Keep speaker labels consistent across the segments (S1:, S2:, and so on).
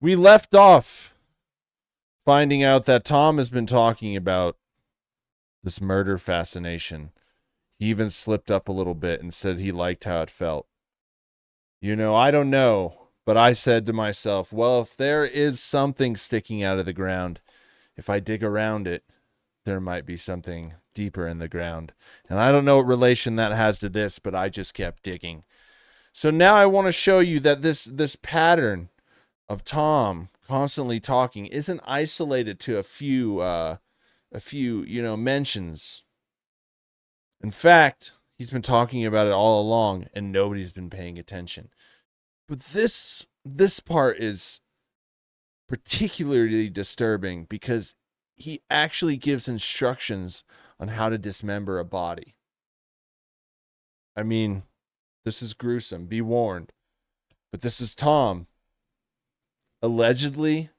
S1: We left off finding out that Tom has been talking about this murder fascination. He even slipped up a little bit and said he liked how it felt. You know, I don't know, but I said to myself, well, if there is something sticking out of the ground, if I dig around it, there might be something deeper in the ground. And I don't know what relation that has to this, but I just kept digging. So now I want to show you that this pattern of Tom constantly talking isn't isolated to a few mentions. In fact, he's been talking about it all along and nobody's been paying attention. But this part is particularly disturbing because he actually gives instructions on how to dismember a body. I mean, this is gruesome. Be warned. But this is Tom. Allegedly,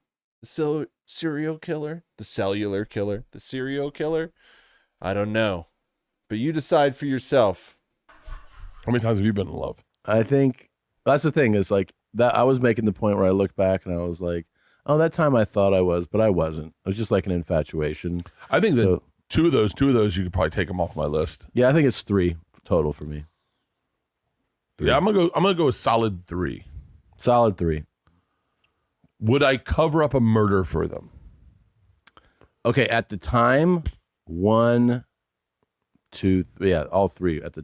S1: the serial killer, the cellular killer, the serial killer. I don't know. But you decide for yourself.
S2: How many times have you been in love?
S3: I think that's the thing is like that. I was making the point where I looked back and I was like, oh, that time I thought I was, but I wasn't. It was just like an infatuation.
S2: I think that two of those, you could probably take them off my list.
S3: Yeah, I think it's 3 total for me.
S2: 3. Yeah, I'm gonna go with solid 3.
S3: Solid 3.
S2: Would I cover up a murder for them?
S3: Okay, at the time, 1, 2, 3, yeah, all 3 at the,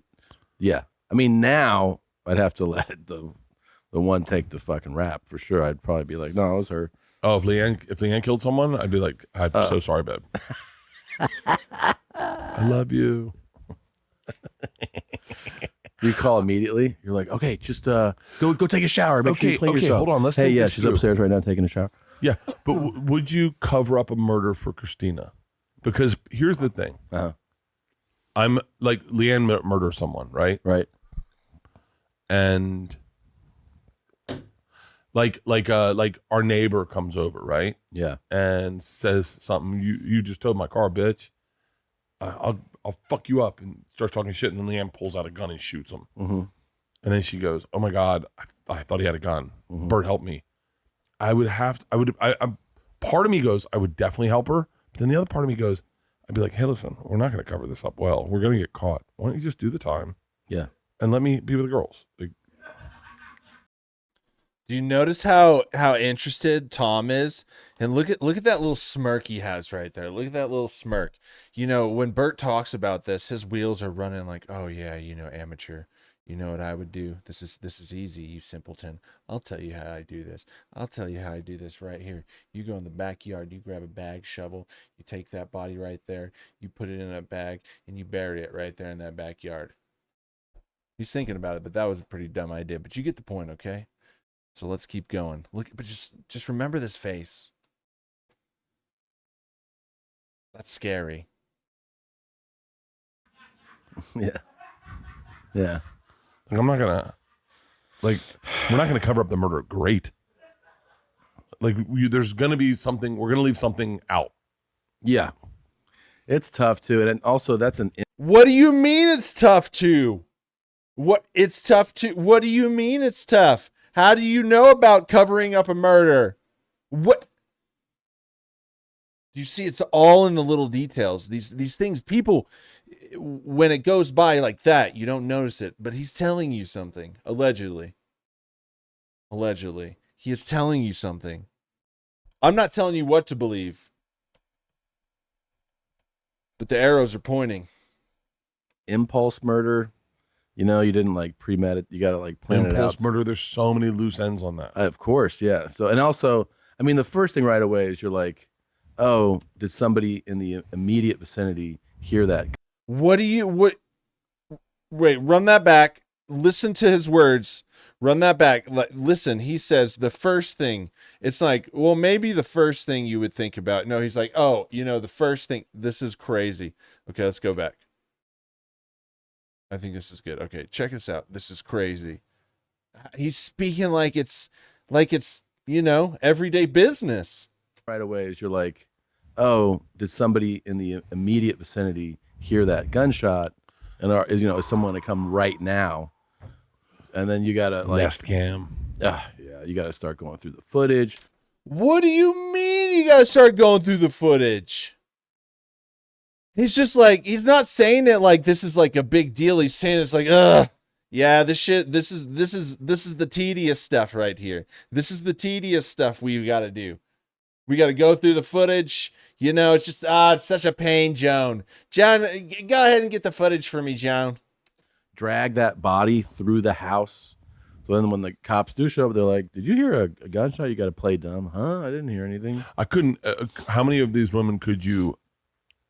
S3: yeah. I mean, now I'd have to let the one take the fucking rap for sure. I'd probably be like, no, it was her.
S2: Oh, if Leanne killed someone, I'd be like, I'm so sorry, babe. I love you.
S3: You call immediately. You're like, okay, just go take a shower. Make sure you clean yourself.
S2: Hold on. Let's
S3: hey,
S2: think
S3: yeah,
S2: this
S3: she's
S2: through.
S3: upstairs right now taking a shower.
S2: Yeah, but would you cover up a murder for Christina? Because here's the thing. I'm like Leanne murders someone, right?
S3: Right.
S2: And like our neighbor comes over, right?
S3: Yeah.
S2: And says something. You just towed my car, bitch. I'll fuck you up, and starts talking shit. And then Leanne pulls out a gun and shoots him.
S3: Mm-hmm.
S2: And then she goes, "Oh my God, I thought he had a gun.
S3: Mm-hmm.
S2: Bert, help me." Part of me goes, I would definitely help her. But then the other part of me goes, I'd be like, hey, listen, we're not going to cover this up well. We're going to get caught. Why don't you just do the time?
S3: Yeah.
S2: And let me be with the girls. Like,
S1: do you notice how interested Tom is? And look at that little smirk he has right there. Look at that little smirk. You know, when Bert talks about this, his wheels are running like, oh yeah, you know, amateur. You know what I would do? This is easy, you simpleton. I'll tell you how I do this. I'll tell you how I do this right here. You go in the backyard, you grab a bag, shovel, you take that body right there, you put it in a bag, and you bury it right there in that backyard. He's thinking about it, but that was a pretty dumb idea. But you get the point, okay? So let's keep going. Look, but just remember this face. That's scary.
S3: Yeah. Yeah.
S2: we're not gonna cover up the murder. Great. Like there's gonna be something. We're gonna leave something out.
S3: Yeah. It's tough too, and also that's an.
S1: What do you mean it's tough to? What it's tough to? What do you mean it's tough? How do you know about covering up a murder? What? You see, it's all in the little details. These things, people, when it goes by like that, you don't notice it. But he's telling you something, allegedly. Allegedly. He is telling you something. I'm not telling you what to believe. But the arrows are pointing.
S3: Impulse murder. You know, you didn't like premeditate. You got to like plan it out.
S2: Impulse murder, there's so many loose ends on that.
S3: Of course, yeah. So, and also, I mean, the first thing right away is you're like, oh, did somebody in the immediate vicinity hear that?
S1: Wait, run that back. Listen to his words. Run that back. Listen, he says the first thing. It's like, well, maybe the first thing you would think about. No, he's like, oh, you know, the first thing. This is crazy. Okay, let's go back. I think this is good. Okay, check this out. This is crazy. He's speaking like it's, you know, everyday business.
S3: Right away is you're like, oh, did somebody in the immediate vicinity hear that gunshot? And is someone to come right now? And then you gotta like
S2: Nest cam.
S3: yeah, you gotta start going through the footage.
S1: What do you mean you gotta start going through the footage? He's just like, he's not saying it like this is like a big deal. He's saying it's like, yeah, this is the tedious stuff right here. This is the tedious stuff we gotta do. We gotta go through the footage. You know, it's just, it's such a pain, Joan. Joan, go ahead and get the footage for me, Joan.
S3: Drag that body through the house. So then when the cops do show up, they're like, did you hear a gunshot? You got to play dumb. Huh? I didn't hear anything.
S2: I couldn't. How many of these women could you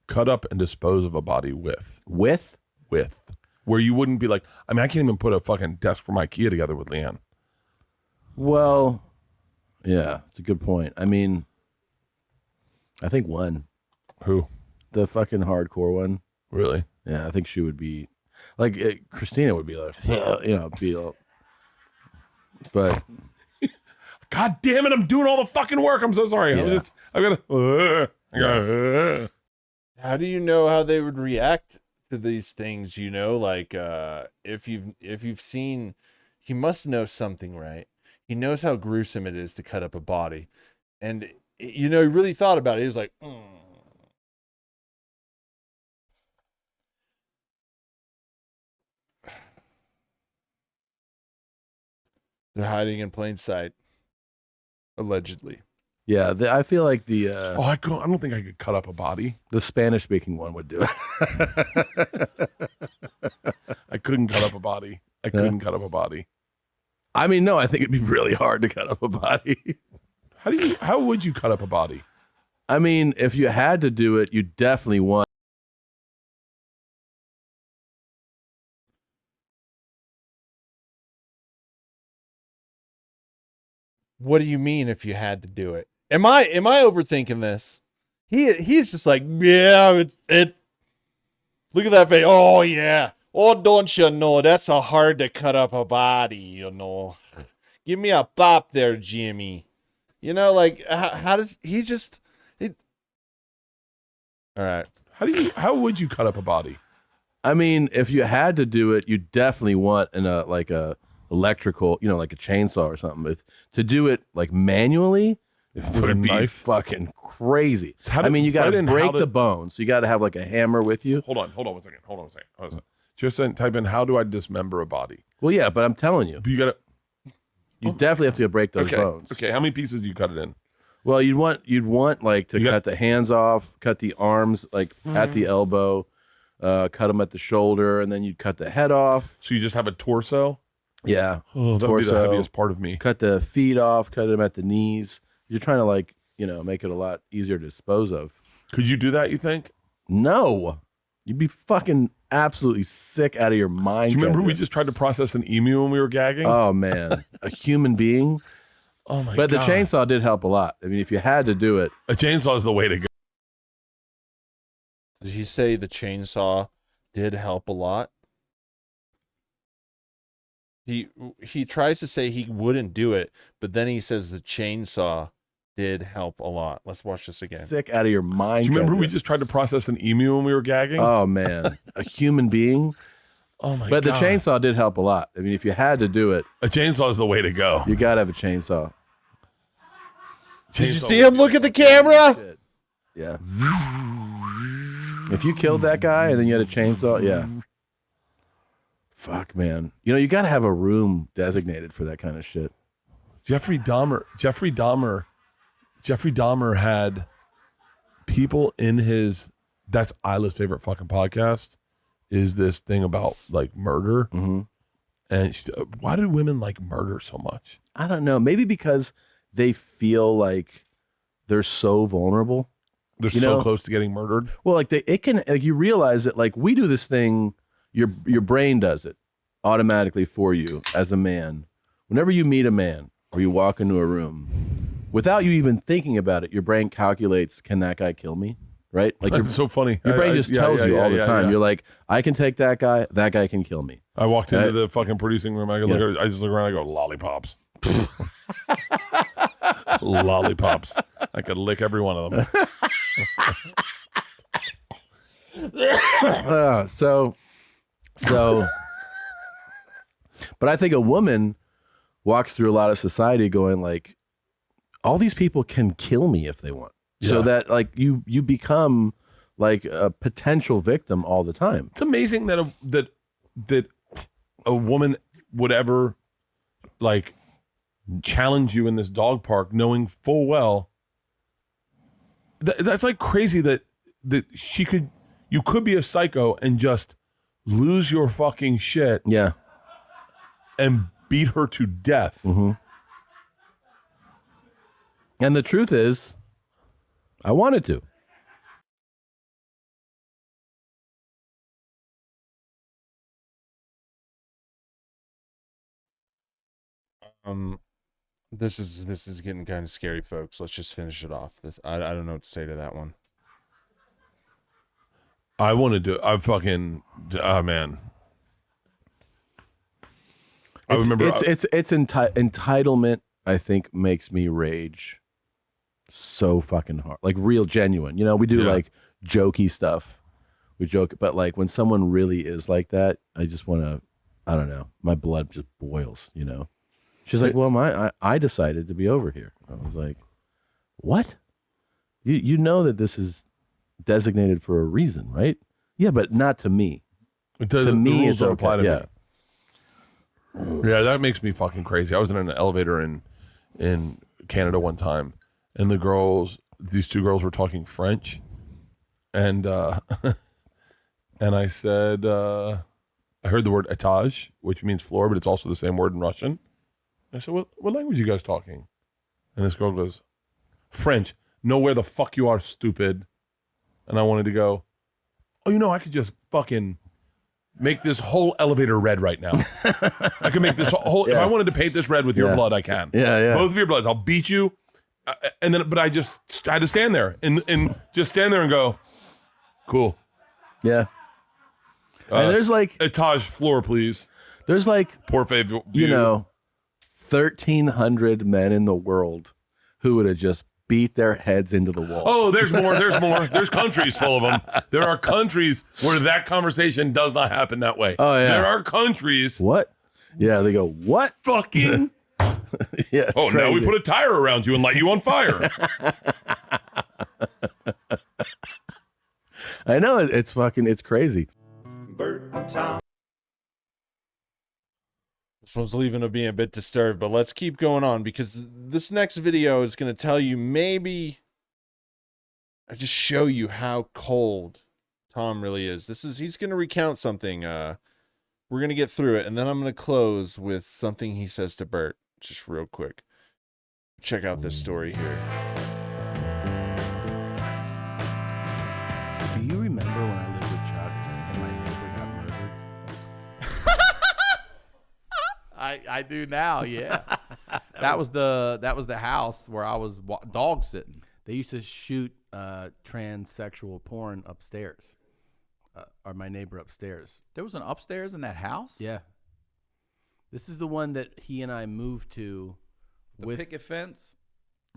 S2: cut up and dispose of a body with?
S3: With?
S2: Where you wouldn't be like, I mean, I can't even put a fucking desk from IKEA together with Leanne.
S3: Well, yeah, it's a good point. I mean, I think one.
S2: Who?
S3: The fucking hardcore one.
S2: Really?
S3: Yeah, I think she would be, like, Christina would be like, but
S2: God damn it, I'm doing all the fucking work. I'm so sorry.
S3: Yeah.
S1: How do you know how they would react to these things? You know, like if you've seen, he must know something, right? He knows how gruesome it is to cut up a body, and you know, he really thought about it. He was like, They're hiding in plain sight, allegedly.
S3: yeah, I feel like the
S2: I don't think I could cut up a body.
S3: the Spanish-speaking one would do it.
S2: I couldn't cut up a body.
S3: I mean, no, I think it'd be really hard to cut up a body.
S2: How would you cut up a body?
S3: I mean, if you had to do it, you definitely want.
S1: What do you mean if you had to do it? Am I overthinking this? He's just like, yeah, it look at that face. Oh yeah. Oh, don't you know that's a hard to cut up a body, you know. Give me a bop there, Jimmy. You know, like how does he just all right.
S2: How would you cut up a body?
S3: I mean, if you had to do it, you definitely want like a electrical, you know, like a chainsaw or something. To do it like manually, it
S2: With a
S3: would be
S2: knife?
S3: fucking crazy.
S2: So
S3: I mean, you got
S2: write
S3: to
S2: in
S3: break
S2: how
S3: the bone, so you got to have like a hammer with you.
S2: Hold on one second. Just type in, how do I dismember a body?
S3: Well, yeah, but I'm telling you,
S2: You gotta.
S3: you definitely have to break those bones.
S2: Okay, how many pieces do you cut it in?
S3: Well, you'd want like to cut the hands off, cut the arms like at the elbow, cut them at the shoulder, and then you'd cut the head off.
S2: So you just have a torso?
S3: Yeah,
S2: Oh, that would be the heaviest part of me.
S3: Cut the feet off, cut them at the knees. You're trying to like, you know, make it a lot easier to dispose of.
S2: Could you do that, you think?
S3: No, you'd be fucking absolutely sick out of your mind.
S2: Do you remember
S3: trying
S2: we
S3: to-
S2: just tried to process an emu when we were gagging?
S3: Oh man, a human being.
S2: Oh my god!
S3: But the chainsaw did help a lot. I mean, if you had to do it,
S2: A chainsaw is the way to go.
S1: Did he say the chainsaw did help a lot? He tries to say he wouldn't do it, but then he says the chainsaw did help a lot. Let's watch this again.
S3: sick out of your mind.
S2: Do you remember
S3: trying
S2: we
S3: to-
S2: just tried to process an emu when we were gagging?
S3: Oh man, a human being.
S2: Oh my god!
S3: But the chainsaw did help a lot. I mean, if you had to do it,
S2: A chainsaw is the way to go.
S3: you gotta have a chainsaw.
S1: Did you see him look at the camera?
S3: Shit. Yeah. If you killed that guy and then you had a chainsaw, yeah. Fuck, man. You know, you gotta have a room designated for that kind of shit.
S2: Jeffrey Dahmer had people in his. That's Isla's favorite fucking podcast. Is this thing about like murder?
S3: Mm-hmm.
S2: And why do women like murder so much?
S3: I don't know. Maybe because they feel like they're so vulnerable.
S2: They're
S3: You
S2: so
S3: know-
S2: close to getting murdered.
S3: Well, like it can, like you realize that like we do this thing, your brain does it automatically for you as a man. Whenever you meet a man or you walk into a room, without you even thinking about it, your brain calculates, can that guy kill me? Right? Like
S2: That's so funny.
S3: your brain just tells you all the time.
S2: Yeah.
S3: You're like, I can take that guy can kill me.
S2: I walked into
S3: Right?
S2: the fucking producing room. I just look around. I go, lollipops. Lollipops. I could lick every one of them.
S3: So, but I think a woman walks through a lot of society going like, all these people can kill me if they want. So
S2: Yeah.
S3: that like you become like a potential victim all the time.
S2: It's amazing that that a woman would ever like challenge you in this dog park, knowing full well that's like crazy that you could be a psycho and just lose your fucking shit,
S3: Yeah,
S2: and beat her to death.
S3: Mm-hmm. And the truth is, I wanted to.
S1: This is getting kind of scary, folks. Let's just finish it off. I don't know what to say to that one.
S2: I want to do. I fucking. Oh man. I remember.
S3: It's entitlement. I think makes me rage so fucking hard, like real genuine. You know, we do like jokey stuff. We joke, but like when someone really is like that, I just want to. I don't know. My blood just boils. You know. She's like, well, I decided to be over here. I was like, what? You know that this is designated for a reason, right? Yeah, but not to me.
S2: It doesn't.
S3: To me,
S2: the rules
S3: it's
S2: don't
S3: okay.
S2: apply to
S3: Yeah.
S2: me. Yeah, that makes me fucking crazy. I was in an elevator in Canada one time, and these two girls were talking French, and and I said, I heard the word étage, which means floor, but it's also the same word in Russian. I said, what language are you guys talking? And this girl goes, French. Know where the fuck you are, stupid. And I wanted to go, oh, I could just fucking make this whole elevator red right now. I can make this whole, if I wanted to paint this red with your blood, I can.
S3: Yeah.
S2: Both of your bloods. I'll beat you. But I had to stand there and just stand there and go, cool.
S3: Yeah. And there's like,
S2: Étage floor, please.
S3: there's like,
S2: Poor favor.
S3: 1,300 men in the world who would have just beat their heads into the wall.
S2: Oh, there's more. There's more. There's countries full of them. There are countries where that conversation does not happen that way.
S3: Oh, yeah.
S2: There are countries.
S3: What? Yeah, they go, what?
S2: Fucking.
S3: Yeah,
S2: Oh, now we put a tire around you and light you on fire.
S3: I know, it's crazy.
S1: This one's leaving to being a bit disturbed, but let's keep going on because this next video is going to tell you I just show you how cold Tom really is. He's going to recount something. We're going to get through it, and then I'm going to close with something he says to Bert, just real quick. Check out this story here.
S3: Do you remember when I lived with Chuck and my neighbor got murdered?
S4: I do now, yeah. that was the house where I was dog sitting.
S3: They used to shoot transsexual porn upstairs, or my neighbor upstairs.
S4: There was an upstairs in that house?
S3: Yeah. This is the one that he and I moved to.
S4: The picket fence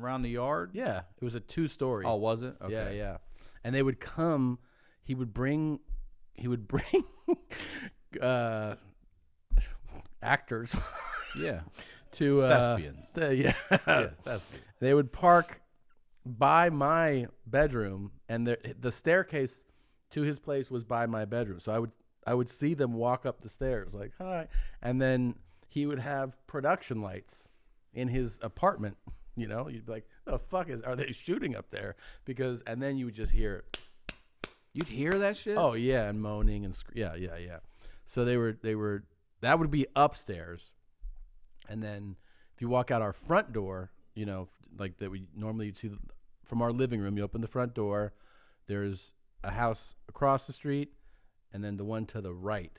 S4: around the yard?
S3: Yeah, it was a 2-story.
S4: Oh, was it? Okay.
S3: Yeah. And they would come. He would bring actors.
S4: Yeah.
S3: To
S4: thespians.
S3: Yeah,
S4: thespians.
S3: They would park by my bedroom, and the staircase to his place was by my bedroom. So I would see them walk up the stairs like, hi, and then he would have production lights in his apartment. You'd be like, the fuck are they shooting up there? And then you would just hear it.
S4: You'd hear that shit?
S3: Oh yeah, and moaning and yeah. So they were that would be upstairs, and then if you walk out our front door, like that we normally you'd see from our living room, you open the front door, there's a house across the street, and then the one to the right.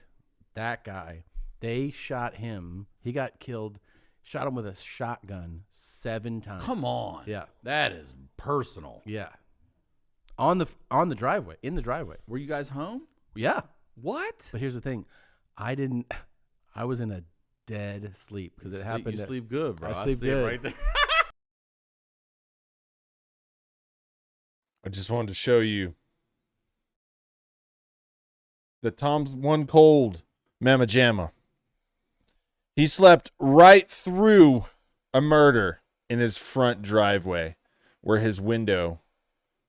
S3: That guy, they shot him. He got killed. Shot him with a shotgun 7 times.
S4: Come on.
S3: Yeah.
S4: That is personal.
S3: Yeah. On the driveway, in the driveway.
S4: Were you guys home?
S3: Yeah.
S4: What?
S3: But here's the thing. I was in a dead sleep because it happened.
S4: You sleep good, bro.
S3: I sleep
S4: see
S3: good.
S4: it right there.
S1: I just wanted to show you that Tom's one cold mamma jamma. He slept right through a murder in his front driveway where his window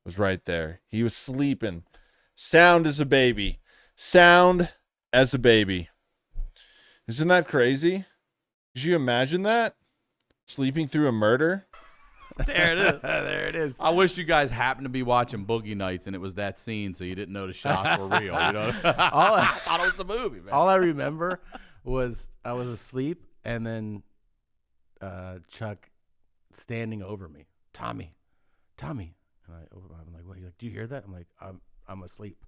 S1: was right there. He was sleeping. Sound as a baby. Sound as a baby. Isn't that crazy? Could you imagine that? Sleeping through a murder?
S4: There it is.
S3: There it is.
S4: I wish you guys happened to be watching Boogie Nights and it was that scene, so you didn't know the shots were real. You know, I thought it was the movie, man.
S3: All I remember was I was asleep, and then Chuck standing over me, Tommy, and I'm like, what? He's like, do you hear that? I'm like, I'm asleep.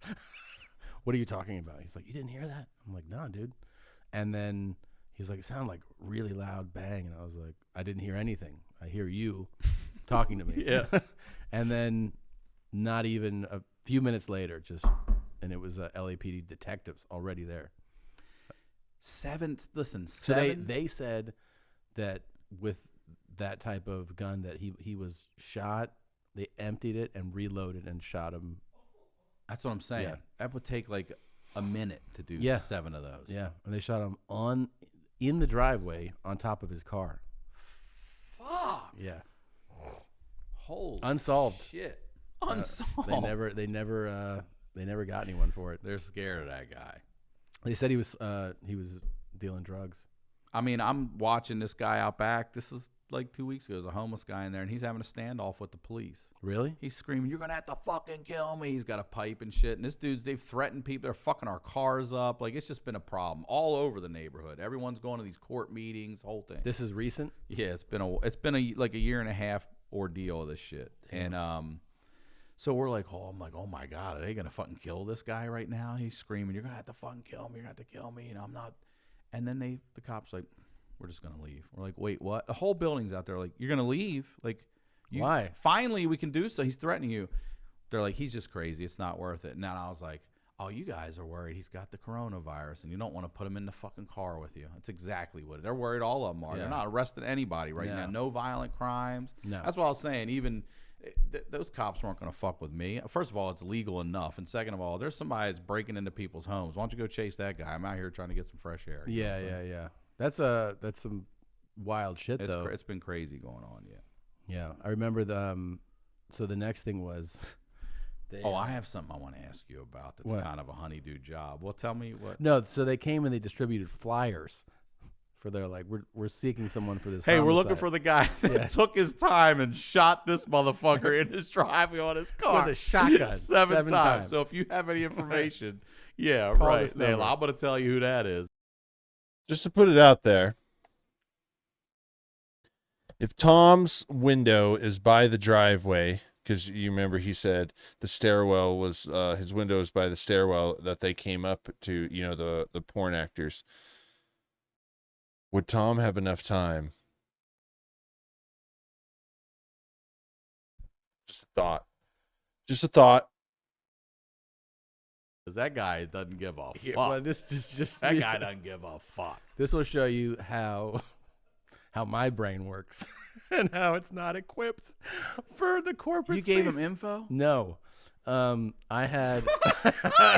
S3: What are you talking about? He's like, you didn't hear that? I'm like, no, dude. And then he's like, it sounded like really loud bang, and I was like, I didn't hear anything. I hear you talking to me.
S4: Yeah.
S3: And then not even a few minutes later, and it was LAPD detectives already there.
S4: Listen,
S3: So
S4: seven.
S3: they said that with that type of gun that he was shot, they emptied it and reloaded and shot him.
S4: That's what I'm saying.
S3: Yeah.
S4: That would take like a minute to do
S3: Yeah.
S4: 7 of those.
S3: Yeah, and they shot him in the driveway on top of his car.
S4: Fuck.
S3: Yeah,
S4: Holy
S3: unsolved.
S4: shit. Unsolved.
S3: They never got anyone for it.
S4: They're scared of that guy.
S3: They said he was dealing drugs.
S4: I mean, I'm watching this guy out back. This is like 2 weeks ago. There's a homeless guy in there, and he's having a standoff with the police.
S3: Really?
S4: He's screaming, "You're gonna have to fucking kill me!" He's got a pipe and shit. And they've threatened people. They're fucking our cars up. Like, it's just been a problem all over the neighborhood. Everyone's going to these court meetings. Whole thing.
S3: This is recent.
S4: Yeah, it's been like a year and a half ordeal of this shit.
S3: Damn.
S4: And so we're like, I'm like, oh my god, are they gonna fucking kill this guy right now? He's screaming, "You're gonna have to fucking kill me! You're gonna have to kill me!" And I'm not. And then the cops like, we're just gonna leave. We're like, wait, what? The whole building's out there. Like, you're gonna leave? Like,
S3: Why?
S4: Finally, we can do so. He's threatening you. They're like, he's just crazy. It's not worth it. And then I was like, oh, you guys are worried he's got the coronavirus and you don't want to put him in the fucking car with you. That's exactly what they're worried. All of them are.
S3: Yeah.
S4: They're not arresting anybody right
S3: No.
S4: now. No violent crimes.
S3: No.
S4: That's what I was saying. Even those cops weren't going to fuck with me. First of all, it's legal enough. And second of all, there's somebody that's breaking into people's homes. Why don't you go chase that guy? I'm out here trying to get some fresh air. You know what I'm saying?
S3: Yeah. That's some wild shit though.
S4: It's been crazy going on, yeah.
S3: Yeah, I remember so the next thing was.
S4: I have something I want to ask you about. That's
S3: What?
S4: kind of a honeydew job. Well, tell me what.
S3: No, so they came and they distributed flyers for their like we're seeking someone for this.
S4: Hey, we're looking
S3: homicide.
S4: for the guy that took his time and shot this motherfucker in his driveway on his car
S3: with a shotgun
S4: seven times. So if you have any information, yeah,
S3: Call
S4: right.
S3: this number.
S4: I'm going to tell you who that is.
S1: Just to put it out there, if Tom's window is by the driveway, because you remember he said the stairwell was his window is by the stairwell that they came up to, the porn actors. Would Tom have enough time? Just a thought.
S4: Because that guy doesn't give a fuck.
S3: Yeah, well, this just
S4: That guy doesn't give a fuck.
S3: This will show you how my brain works and how it's not equipped for the corporate.
S4: You gave him
S3: space.
S4: info?
S3: No, I had.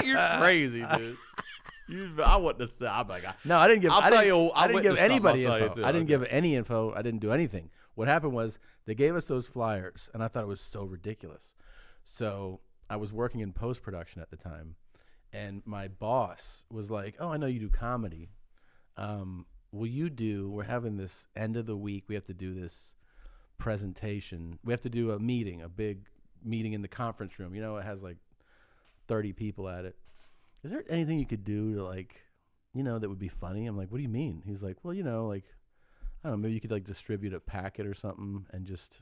S4: You're crazy, dude. I wouldn't have said. I'm like,
S3: No, I didn't give.
S4: I'll
S3: I
S4: tell
S3: didn't-
S4: you,
S3: I didn't give
S4: witnessed something,
S3: anybody
S4: I'll tell you
S3: info.
S4: too.
S3: I didn't
S4: Okay.
S3: give any info. I didn't do anything. What happened was they gave us those flyers, and I thought it was so ridiculous. So I was working in post production at the time, and my boss was like, "Oh, I know you do comedy. We're having this end of the week. We have to do this presentation. We have to do a big meeting in the conference room. It has like 30 people at it. Is there anything you could do to that would be funny?" I'm like, "What do you mean?" He's like, "Well, I don't know, maybe you could distribute a packet or something and just,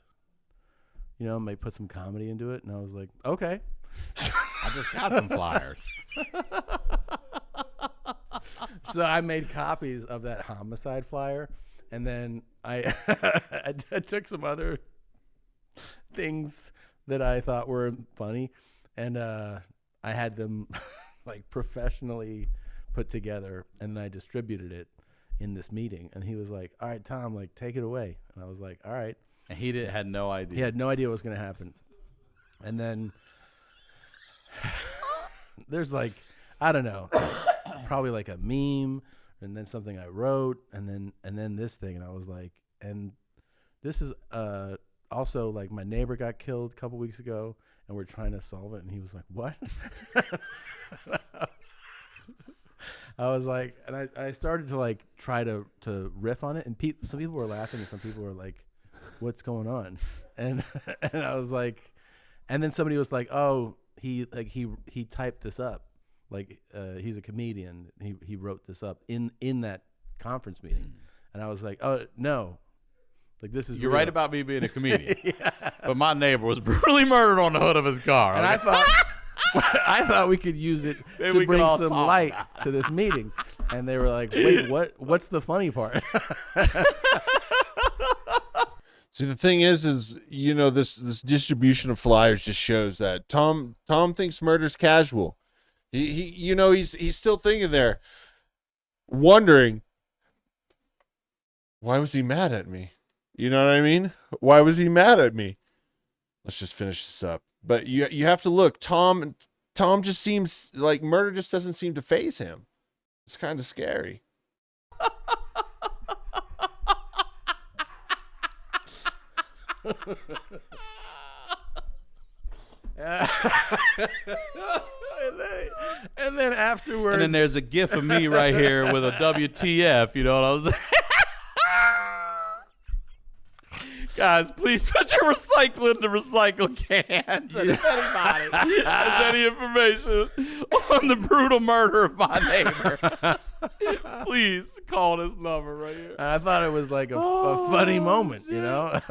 S3: maybe put some comedy into it." And I was like, "Okay."
S4: I just got some flyers.
S3: So I made copies of that homicide flyer, and then I I took some other things that I thought were funny, and I had them professionally put together, and then I distributed it in this meeting. And he was like, "All right, Tom, take it away." And I was like, "All right."
S4: And he had no idea.
S3: He had no idea what was going to happen. And then there's I don't know, probably a meme, and then something I wrote, and then this thing, and I was like, and this is also like my neighbor got killed a couple weeks ago, and we're trying to solve it. And he was like, what? I was like, and I started to like try to riff on it, and some people were laughing, and some people were like, what's going on? And I was like, and then somebody was like, oh, he typed this up, like he's a comedian. He wrote this up in that conference meeting, and I was like, oh no. Like this is
S4: You're
S3: real.
S4: right about me being a comedian,
S3: Yeah.
S4: but my neighbor was brutally murdered on the hood of his car.
S3: And I thought we could use it
S4: Maybe we
S3: to
S4: could
S3: bring
S4: all
S3: some
S4: talk
S3: light
S4: about
S3: to this meeting. And they were like, wait, what's the funny part?
S1: See, the thing is this distribution of flyers just shows that Tom thinks murder's casual. He's still thinking there, wondering, why was he mad at me? You know what I mean? Why was he mad at me? Let's just finish this up. But you have to look. Tom just seems like murder just doesn't seem to faze him. It's kind of scary.
S3: And then afterwards,
S4: And then there's a gif of me right here with a WTF. You know what I was saying? Guys, please put your recycle in the recycle cans. And if anybody has any information on the brutal murder of my neighbor, please call this number right here.
S3: I thought it was like a funny moment, you know?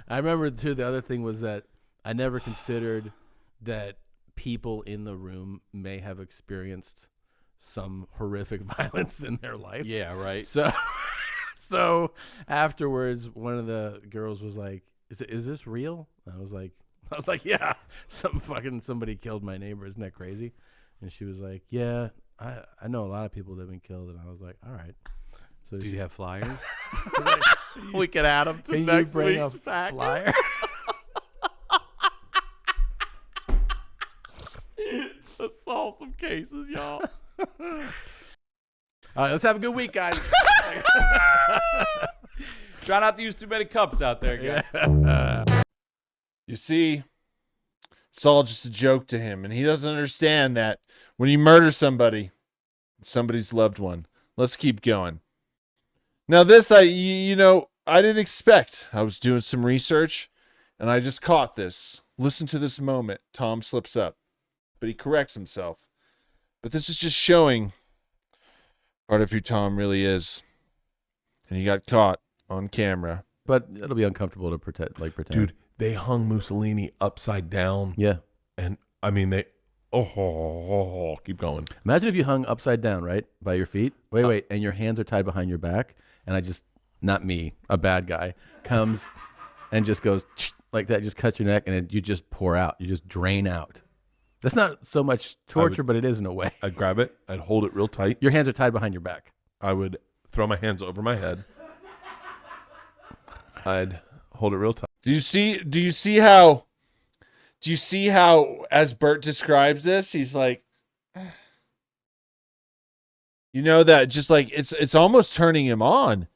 S3: I remember, too, the other thing was that I never considered that people in the room may have experienced some horrific violence in their life.
S4: Yeah, right.
S3: So afterwards, one of the girls was like, "Is this real?" And I was like, "Yeah, somebody killed my neighbor. Isn't that crazy?" And she was like, "Yeah, I know a lot of people that have been killed." And I was like, "All right." So
S4: Do
S3: she,
S4: you have flyers? We could add them to
S3: can
S4: next
S3: you bring
S4: week's
S3: a
S4: fact.
S3: flyer?
S4: Let's solve some cases, y'all.
S3: All right, let's have a good week, guys.
S4: Try not to use too many cups out there, guys.
S3: Yeah.
S1: You see, it's all just a joke to him, and he doesn't understand that when you murder somebody's loved one. Let's keep going. Now this, I didn't expect. I was doing some research, and I just caught this. Listen to this moment. Tom slips up, but he corrects himself. But this is just showing part of who Tom really is. And he got caught on camera.
S3: But it'll be uncomfortable to pretend.
S2: Dude, they hung Mussolini upside down.
S3: Yeah.
S2: And I mean, keep going.
S3: Imagine if you hung upside down, right, by your feet. Wait, and your hands are tied behind your back, and not me, a bad guy, comes and just goes like that, just cuts your neck, and you just pour out. You just drain out. That's not so much torture, but it is in a way.
S2: I'd grab it. I'd hold it real tight.
S3: Your hands are tied behind your back.
S2: I would throw my hands over my head. I'd hold it real tight.
S1: Do you see how as Bert describes this, he's like, that just like it's almost turning him on.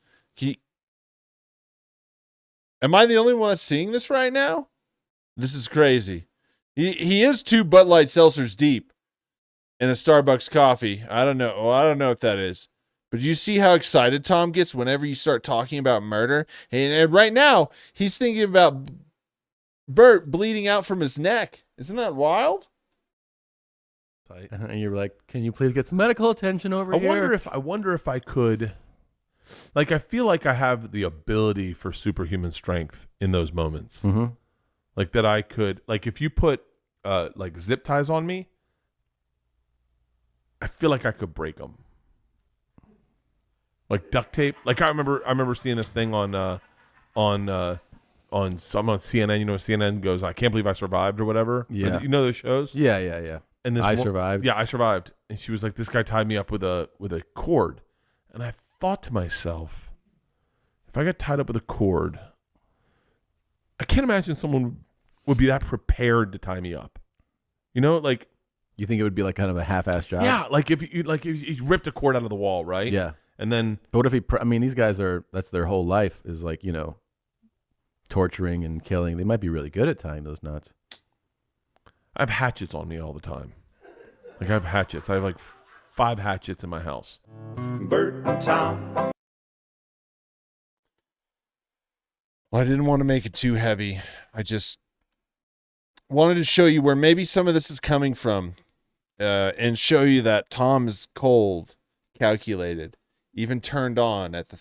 S1: Am I the only one that's seeing this right now? This is crazy. He is 2 Bud Light seltzers deep in a Starbucks coffee. I don't know what that is. But do you see how excited Tom gets whenever you start talking about murder? And right now, he's thinking about Bert bleeding out from his neck. Isn't that wild?
S3: And you're like, can you please get some medical attention over here?
S2: I wonder if I could. Like, I feel like I have the ability for superhuman strength in those moments.
S3: Mm-hmm.
S2: Like that I could, like if you put like zip ties on me, I feel like I could break them. Like duct tape. Like I remember seeing this thing on CNN. CNN goes, "I can't believe I survived" or whatever.
S3: Yeah.
S2: You know those shows?
S3: Yeah.
S2: And
S3: I survived.
S2: Yeah, I survived. And she was like, "This guy tied me up with a cord," and I thought to myself, if I got tied up with a cord, I can't imagine someone would be that prepared to tie me up. Like
S3: you think it would be like kind of a half-assed job?
S2: Yeah, like if you ripped a cord out of the wall, right?
S3: Yeah.
S2: And then
S3: But what if he? I mean, these guys that's their whole life is like torturing and killing. They might be really good at tying those knots.
S2: I have hatchets on me all the time. Like I have hatchets. I have like 5 hatchets in my house.
S5: Bert and Tom.
S1: Well, I didn't want to make it too heavy. I just wanted to show you where maybe some of this is coming from, and show you that Tom is cold, calculated, even turned on at the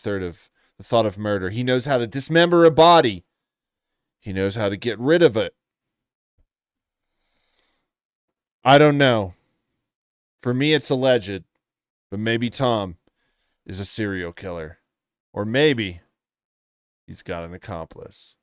S1: thought of murder. He knows how to dismember a body. He knows how to get rid of it. I don't know. For me, it's alleged, but maybe Tom is a serial killer. Or maybe he's got an accomplice.